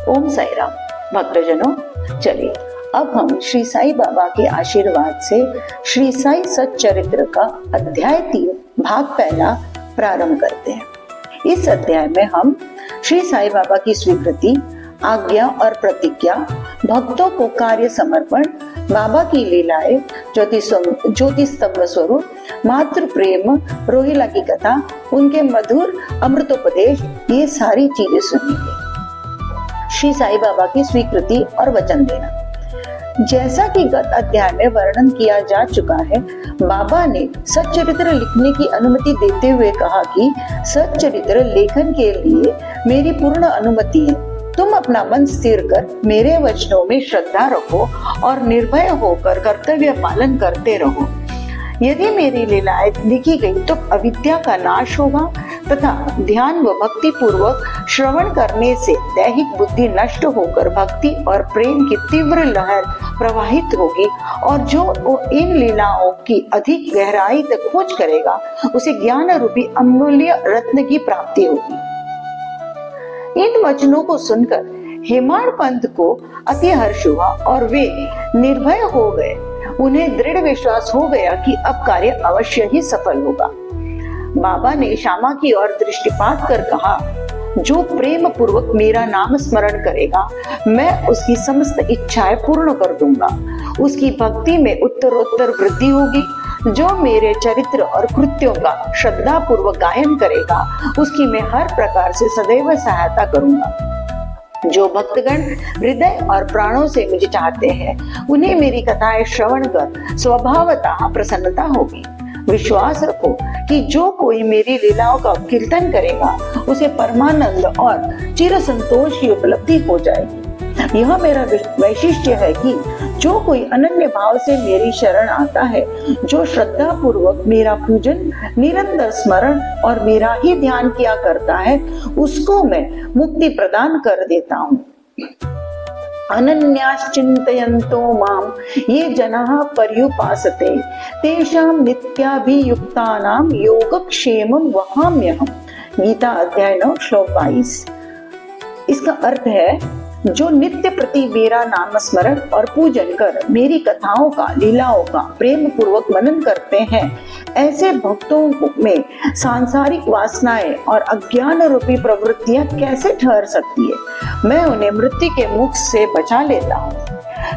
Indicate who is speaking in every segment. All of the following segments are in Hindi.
Speaker 1: ओम साई राम। भक्तजनों, चलिए अब हम श्री साई बाबा के आशीर्वाद से श्री साई सच्चरित्र का अध्याय 3 भाग 1 प्रारंभ करते हैं। इस अध्याय में हम श्री साई बाबा की स्वीकृति, आज्ञा और प्रतिज्ञा, भक्तों को कार्य समर्पण, बाबा की लीलाएं, ज्योति स्तंभ स्वरूप, मातृ प्रेम, रोहिला की कथा, उनके मधुर अमृतोपदेश, ये सारी चीजें सुनेंगे। श्री साई बाबा की स्वीकृति और वचन देना। जैसा कि गत अध्याय में वर्णन किया जा चुका है, बाबा ने सच्चरित्र लिखने की अनुमति देते हुए कहा कि सच्चरित्र लेखन के लिए मेरी पूर्ण अनुमति है। तुम अपना मन स्थिर कर मेरे वचनों में श्रद्धा रखो और निर्भय होकर कर्तव्य पालन करते रहो। यदि मेरी लीलाएं लिखी गई तो अविद्या का नाश होगा तथा ध्यान व भक्ति पूर्वक श्रवण करने से दैहिक बुद्धि नष्ट होकर भक्ति और प्रेम की तीव्र लहर प्रवाहित होगी, और जो इन लीलाओं की अधिक गहराई तक खोज करेगा उसे ज्ञान रूपी अमूल्य रत्न की प्राप्ति होगी। इन वचनों को सुनकर हेमाड़ पंत को अति हर्ष हुआ और वे निर्भय हो गए। उन्हें दृढ़ विश्वास हो गया कि अब कार्य अवश्य ही सफल होगा। बाबा ने श्यामा की ओर दृष्टिपात कर कहा, जो प्रेम पूर्वक मेरा नाम स्मरण करेगा, मैं उसकी समस्त इच्छाएं पूर्ण कर दूंगा। उसकी भक्ति में उत्तरोत्तर वृद्धि होगी। जो मेरे चरित्र और कृत्यों का श्रद्धा पूर्वक गायन करेगा, उसकी मैं हर प्रकार से सदैव सहायता करूंगा। जो भक्तगण हृदय और प्राणों से मुझे चाहते हैं, उन्हें मेरी कथाएं श्रवण कर स्वभावतः प्रसन्नता होगी। विश्वास रखो कि जो कोई मेरी लीलाओं का कीर्तन करेगा, उसे परमानंद और चिर संतोष की उपलब्धि हो जाएगी। यह मेरा वैशिष्ट्य है कि जो कोई अनन्य भाव से मेरी शरण आता है, जो श्रद्धा पूर्वक मेरा पूजन, निरंतर स्मरण और मेरा ही ध्यान किया करता है, उसको मैं मुक्ति प्रदान कर देता हूँ। अनन्याश्चिन्तयन्तो मां ये जनाः पर्युपासते तेषां नित्याभियुक्तानां योगक्षेमं वहाम्यहम्। गीता अध्याय 9 श्लोक 22। इसका अर्थ है, जो नित्य प्रति मेरा नाम स्मरण और पूजन कर मेरी कथाओं का, लीलाओं का प्रेम पूर्वक मनन करते हैं, ऐसे भक्तों में सांसारिक वासनाएं और अज्ञान रूपी प्रवृत्तियां कैसे ठहर सकती है। मैं उन्हें मृत्यु के मुख से बचा लेता हूँ।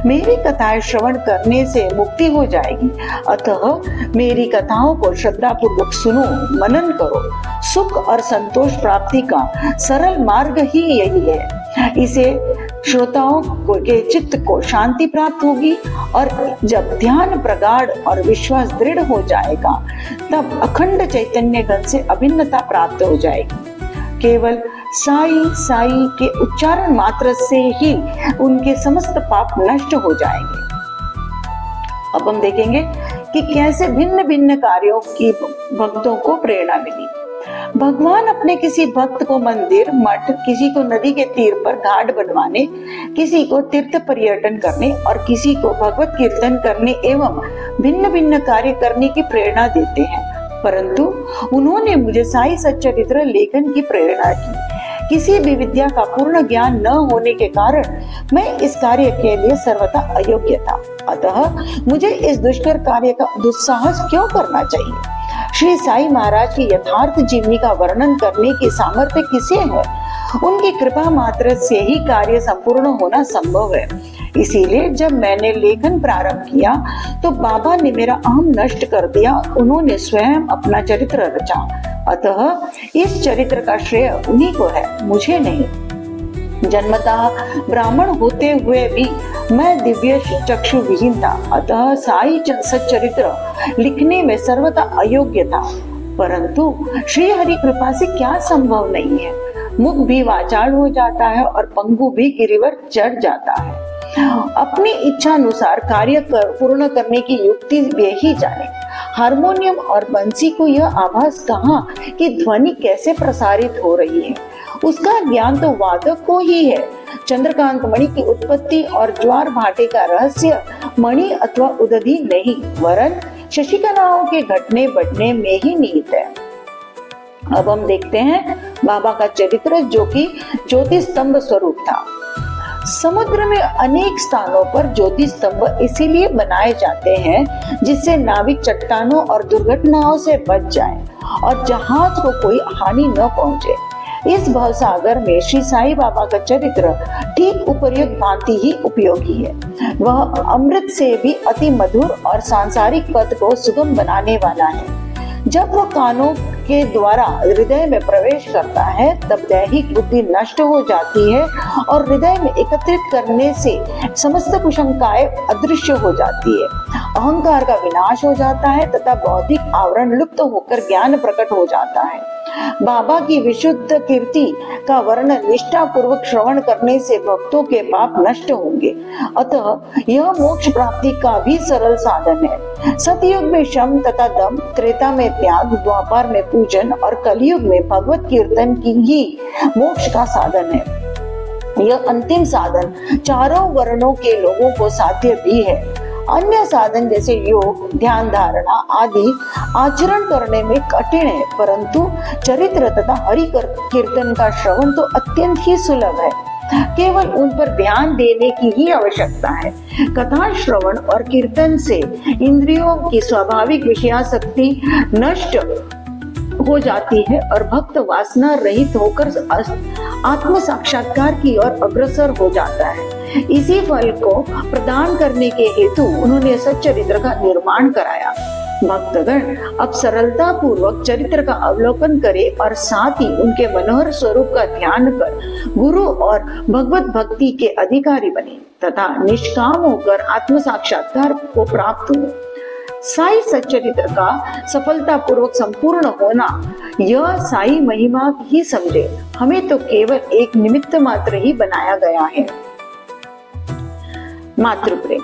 Speaker 1: मेरी कथाएं श्रवण करने से मुक्ति हो जाएगी, अतः मेरी कथाओं को श्रद्धा पूर्वक सुनो, मनन करो। सुख और संतोष प्राप्ति का सरल मार्ग ही यही है। इसे श्रोताओं के चित्त को शांति प्राप्त होगी, और जब ध्यान प्रगाढ़ और विश्वास दृढ़ हो जाएगा, तब अखंड चैतन्य घन से अभिन्नता प्राप्त हो जाएगी। केवल साई साई के उच्चारण मात्र से ही उनके समस्त पाप नष्ट हो जाएंगे। अब हम देखेंगे कि कैसे भिन्न भिन्न कार्यों की भक्तों को प्रेरणा मिली। भगवान अपने किसी भक्त को मंदिर, मठ, किसी को नदी के तीर पर घाट बनवाने, किसी को तीर्थ पर्यटन करने और किसी को भगवत कीर्तन करने एवं भिन्न भिन्न कार्य करने की प्रेरणा देते हैं, परंतु उन्होंने मुझे साई सच्चरित्र लेखन की प्रेरणा की। किसी भी विद्या का पूर्ण ज्ञान न होने के कारण मैं इस कार्य के लिए सर्वथा अयोग्य था, अतः मुझे इस दुष्कर कार्य का दुस्साहस क्यों करना चाहिए। श्री साई महाराज की यथार्थ जीवनी का वर्णन करने की सामर्थ्य किसे है? उनकी कृपा मात्र से ही कार्य संपूर्ण होना संभव है। इसीलिए जब मैंने लेखन प्रारंभ किया तो बाबा ने मेरा अहम नष्ट कर दिया। उन्होंने स्वयं अपना चरित्र रचा, अतः इस चरित्र का श्रेय उन्हीं को है, मुझे नहीं। जन्मतः ब्राह्मण होते हुए भी मैं दिव्य चक्षु विहीन था, अतः साई सच्चरित्र लिखने में सर्वथा अयोग्य था। परंतु श्री हरि कृपा से क्या संभव नहीं है। मुख भी वाचाल हो जाता है और पंगु भी गिरिवर चढ़ जाता है। अपनी इच्छा अनुसार कार्य पूर्ण करने की युक्ति वे ही जाने। हारमोनियम और बंसी को यह आभास कहाँ कि ध्वनि कैसे प्रसारित हो रही है, उसका ज्ञान तो वादक को ही है। चंद्रकांत मणि की उत्पत्ति और ज्वार भाटे का रहस्य मणि अथवा उदधि नहीं, वरन शशिकलाओं के घटने बढ़ने में ही निहित है। अब हम देखते हैं बाबा का चरित्र, जो कि ज्योति स्तंभ स्वरूप था। समुद्र में अनेक स्थानों पर ज्योति स्तंभ इसीलिए बनाए जाते हैं जिससे नाविक चट्टानों और दुर्घटनाओं से बच जाए और जहाज को कोई हानि न पहुंचे। इस भवसागर में श्री साईं बाबा का चरित्र ठीक उपर्युक्त भांति ही उपयोगी है। वह अमृत से भी अति मधुर और सांसारिक पद को सुगम बनाने वाला है। जब वह कानों के द्वारा हृदय में प्रवेश करता है तब दैहिक बुद्धि नष्ट हो जाती है और हृदय में एकत्रित करने से समस्त कुशंकाएं अदृश्य हो जाती है। अहंकार का विनाश हो जाता है तथा बौद्धिक आवरण लुप्त होकर ज्ञान प्रकट हो जाता है। बाबा की विशुद्ध कीर्ति का वर्णन निष्ठा पूर्वक श्रवण करने से भक्तों के पाप नष्ट होंगे। अतः यह मोक्ष प्राप्ति का भी सरल साधन है। सतयुग में शम तथा दम, त्रेता में त्याग, द्वापर में पूजन और कलयुग में भगवत कीर्तन की ही मोक्ष का साधन है। यह अंतिम साधन चारों वर्णों के लोगों को साध्य भी है। अन्य साधन जैसे योग, ध्यान धारणा आदि आचरण करने में कठिन है, परंतु चरित्र तथा हरि कीर्तन का श्रवण तो अत्यंत ही सुलभ है। केवल उन पर ध्यान देने की ही आवश्यकता है। कथा श्रवण और कीर्तन से इंद्रियों की स्वाभाविक विषयासक्ति नष्ट हो जाती है और भक्त वासना रहित होकर आत्म साक्षात्कार की ओर अग्रसर हो जाता है। इसी फल को प्रदान करने के हेतु उन्होंने सच्चरित्र का निर्माण कराया। भक्तगण अब सरलता पूर्वक चरित्र का अवलोकन करें और साथ ही उनके मनोहर स्वरूप का ध्यान कर गुरु और भगवत भक्ति के अधिकारी बने तथा निष्काम होकर आत्म साक्षात्कार को प्राप्त हो। साई सच्चरित्र का सफलता पूर्वक संपूर्ण होना यह साई महिमा ही समझे। हमें तो केवल एक निमित्त मात्र ही बनाया गया है। मातृप्रेम।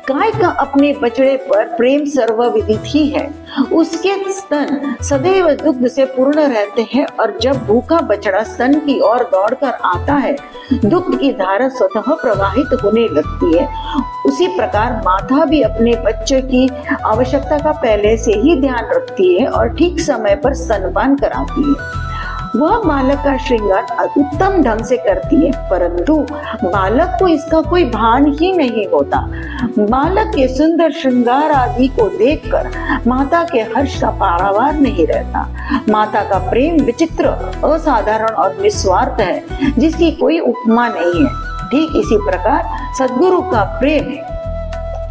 Speaker 1: गाय का अपने बछड़े पर प्रेम सर्वविदित ही है। उसके स्तन सदैव दुग्ध से पूर्ण रहते हैं और जब भूखा बछड़ा स्तन की ओर दौड़कर आता है, दुग्ध की धारा स्वतः प्रवाहित होने लगती है। उसी प्रकार माता भी अपने बच्चे की आवश्यकता का पहले से ही ध्यान रखती है और ठीक समय पर स्तनपान कराती है। वह बालक का श्रृंगार उत्तम ढंग से करती है, परंतु बालक को इसका कोई भान ही नहीं होता। बालक के सुंदर श्रृंगार आदि को देखकर माता के हर्ष का पारावार नहीं रहता। माता का प्रेम विचित्र, असाधारण और निस्वार्थ है, जिसकी कोई उपमा नहीं है। ठीक इसी प्रकार सद्गुरु का प्रेम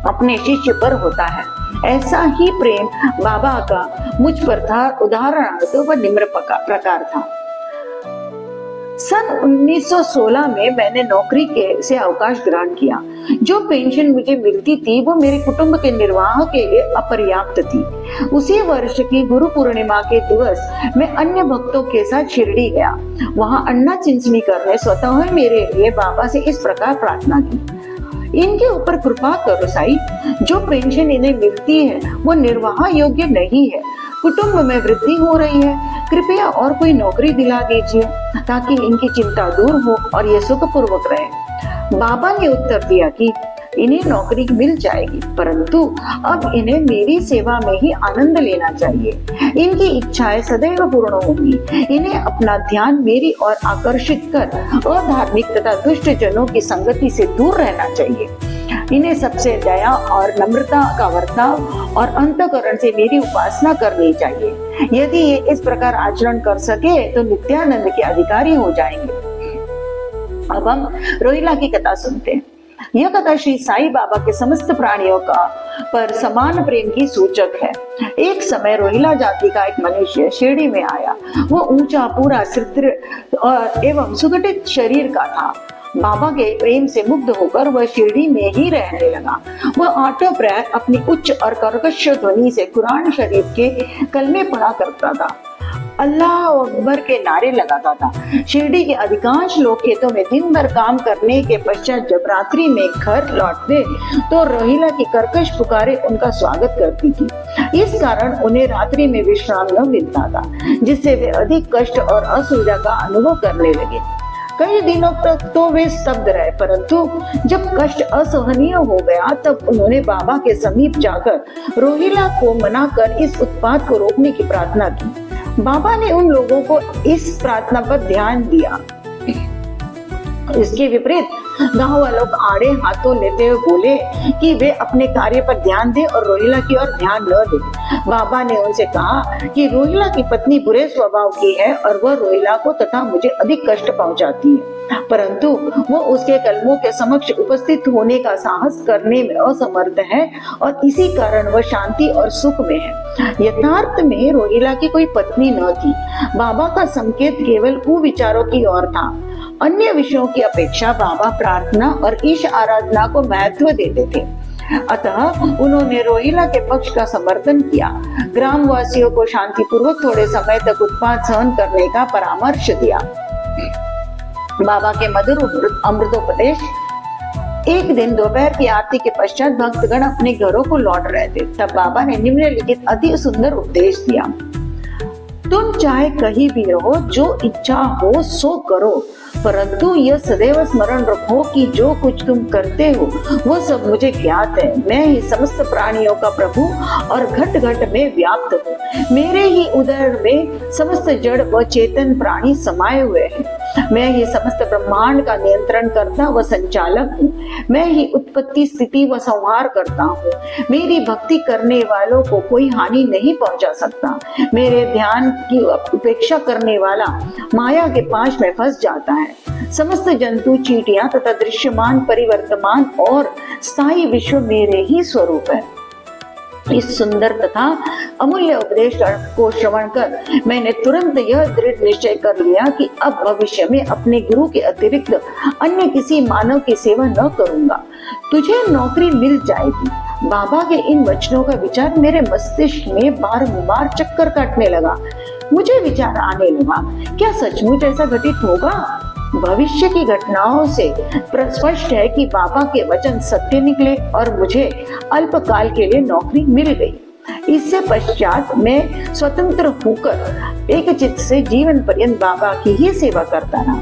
Speaker 1: अपने शिष्य पर होता है। ऐसा ही प्रेम बाबा का मुझ पर था। उदाहरणार्थ वह निम्न प्रकार था। सन 1916 में मैंने नौकरी से अवकाश ग्रहण किया। जो पेंशन मुझे मिलती थी वो मेरे कुटुंब के निर्वाह के लिए अपर्याप्त थी। उसी वर्ष की गुरु पूर्णिमा के दिवस मैं अन्य भक्तों के साथ शिरडी गया। वहां अन्ना चिंचनी करने स्वतः मेरे लिए बाबा से इस प्रकार प्रार्थना की, इनके ऊपर कृपा करो साईं। जो पेंशन इन्हें मिलती है वो निर्वाह योग्य नहीं है। कुटुंब में वृद्धि हो रही है, कृपया और कोई नौकरी दिला दीजिए ताकि इनकी चिंता दूर हो और ये सुखपूर्वक रहे। बाबा ने उत्तर दिया कि इन्हें नौकरी मिल जाएगी, परंतु अब इन्हें मेरी सेवा में ही आनंद लेना चाहिए। इनकी इच्छाएं सदैव पूर्ण होंगी। इन्हें अपना ध्यान मेरी ओर आकर्षित कर अधार्मिक तथा दुष्ट जनों की संगति से दूर रहना चाहिए। इन्हें सबसे दया और नम्रता का वर्ताव और अंतःकरण से मेरी उपासना करनी चाहिए। यदि ये इस प्रकार आचरण कर सके तो नित्यानंद के अधिकारी हो जाएंगे। अब हम रोहिला की कथा सुनते हैं। यह कथा श्री साईं बाबा के समस्त प्राणियों का पर समान प्रेम की सूचक है। एक समय रोहिला जाति का एक मनुष्य शिरडी में आया। वह ऊंचा, पूरा, सुदृढ़ एवं सुगठित शरीर का था। बाबा के प्रेम से मुग्ध होकर वह शिरडी में ही रहने लगा। वह आठों प्रहर अपनी उच्च और कर्कश ध्वनि से कुरान शरीफ के कलमे पढ़ा करता था, अल्लाह अकबर के नारे लगाता था। शिरडी के अधिकांश लोग खेतों में दिन भर काम करने के पश्चात जब रात्रि में घर लौटते तो रोहिला की कर्कश पुकारे उनका स्वागत करती थी। इस कारण उन्हें रात्रि में विश्राम न मिलता था, जिससे वे अधिक कष्ट और असुविधा का अनुभव करने लगे। कई दिनों तक तो वे स्तब्ध रहे, परंतु जब कष्ट असहनीय हो गया तब उन्होंने बाबा के समीप जाकर रोहिला को मनाकर इस उत्पात को रोकने की प्रार्थना की। बाबा ने उन लोगों को इस प्रार्थना पर ध्यान दिया। इसके विपरीत गांव वालों को आड़े हाथों लेते हुए बोले कि वे अपने कार्य पर ध्यान दें और रोहिला की ओर ध्यान न दें। बाबा ने उनसे कहा कि रोहिला की पत्नी बुरे स्वभाव की है और वह रोहिला को तथा मुझे अधिक कष्ट पहुंचाती है, परंतु वो उसके कलमों के समक्ष उपस्थित होने का साहस करने में असमर्थ है और इसी कारण वह शांति और सुख में है। यथार्थ में रोहिला की कोई पत्नी न थी। बाबा का संकेत केवल कुविचारों की ओर था। अन्य विषयों की अपेक्षा बाबा प्रार्थना और ईश आराधना को महत्व देते थे। अतः उन्होंने रोहिला के पक्ष का समर्थन किया। ग्रामवासियों को शांतिपूर्वक थोड़े समय तक उत्पात सहन करने का परामर्श दिया। बाबा के मधुर अमृतोपदेश। एक दिन दोपहर की आरती के पश्चात भक्तगण अपने घरों को लौट रहे थे। तब बाबा ने निम्नलिखित अति सुंदर उपदेश दिया। तुम चाहे कहीं भी रहो, जो इच्छा हो सो करो, परंतु यह सदैव स्मरण रखो कि जो कुछ तुम करते हो वो सब मुझे ज्ञात है। मैं ही समस्त प्राणियों का प्रभु और घट घट में व्याप्त हूँ। मेरे ही उदर में समस्त जड़ व चेतन प्राणी समाये हुए हैं। मैं ही समस्त ब्रह्मांड का नियंत्रण करता व संचालक हूँ। मैं ही उत्पत्ति, स्थिति व संहार करता हूँ। मेरी भक्ति करने वालों को कोई हानि नहीं पहुंचा सकता। मेरे ध्यान की उपेक्षा करने वाला माया के पाश में फंस जाता है। समस्त जंतु, चींटियां तथा दृश्यमान, परिवर्तमान और स्थायी विश्व मेरे ही स्वरूप है। इस सुंदर तथा अमूल्य उपदेश को श्रवण कर मैंने तुरंत यह दृढ़ निश्चय कर लिया कि अब भविष्य में अपने गुरु के अतिरिक्त अन्य किसी मानव की सेवा न करूंगा। तुझे नौकरी मिल जाएगी। बाबा के इन वचनों का विचार मेरे मस्तिष्क में बार चक्कर काटने लगा। मुझे विचार आने लगा, क्या सचमुच ऐसा घटित होगा? भविष्य की घटनाओं से स्पष्ट है कि बाबा के वचन सत्य निकले और मुझे अल्पकाल के लिए नौकरी मिल गई। इससे पश्चात मैं स्वतंत्र होकर एक चित्त से जीवन पर्यंत बाबा की ही सेवा करता रहा।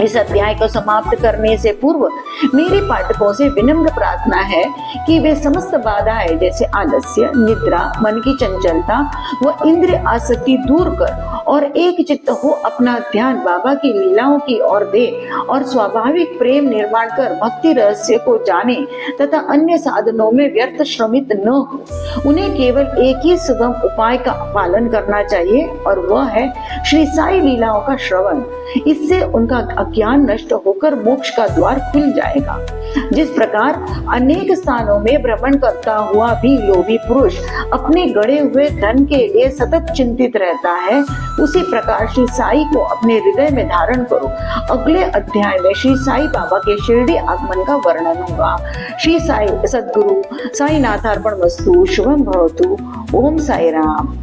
Speaker 1: इस अध्याय को समाप्त करने से पूर्व मेरे पाठकों से विनम्र प्रार्थना है कि वे समस्त बाधाएं जैसे आलस्य, निद्रा, मन की चंचलता व इंद्रिय आसक्ति दूर कर और एक चित्त हो अपना ध्यान बाबा की लीलाओं की ओर दे और स्वाभाविक प्रेम निर्माण कर भक्ति रहस्य को जाने तथा अन्य साधनों में व्यर्थ श्रमित न हो। उन्हें केवल एक ही सुगम उपाय का पालन करना चाहिए और वह है श्री साई लीलाओं का श्रवण। इससे उनका अज्ञान नष्ट होकर मोक्ष का द्वार खुल जाएगा। जिस प्रकार अनेक स्थानों में भ्रमण करता हुआ भी लोभी पुरुष अपने गड़े हुए धन के लिए सतत चिंतित रहता है, उसी प्रकार श्री साई को अपने हृदय में धारण करो। अगले अध्याय में श्री साई बाबा के शिरडी आगमन का वर्णन होगा। श्री साई सद्गुरु साईनाथार्पणमस्तु। शुभम भवतु। ओम साई राम।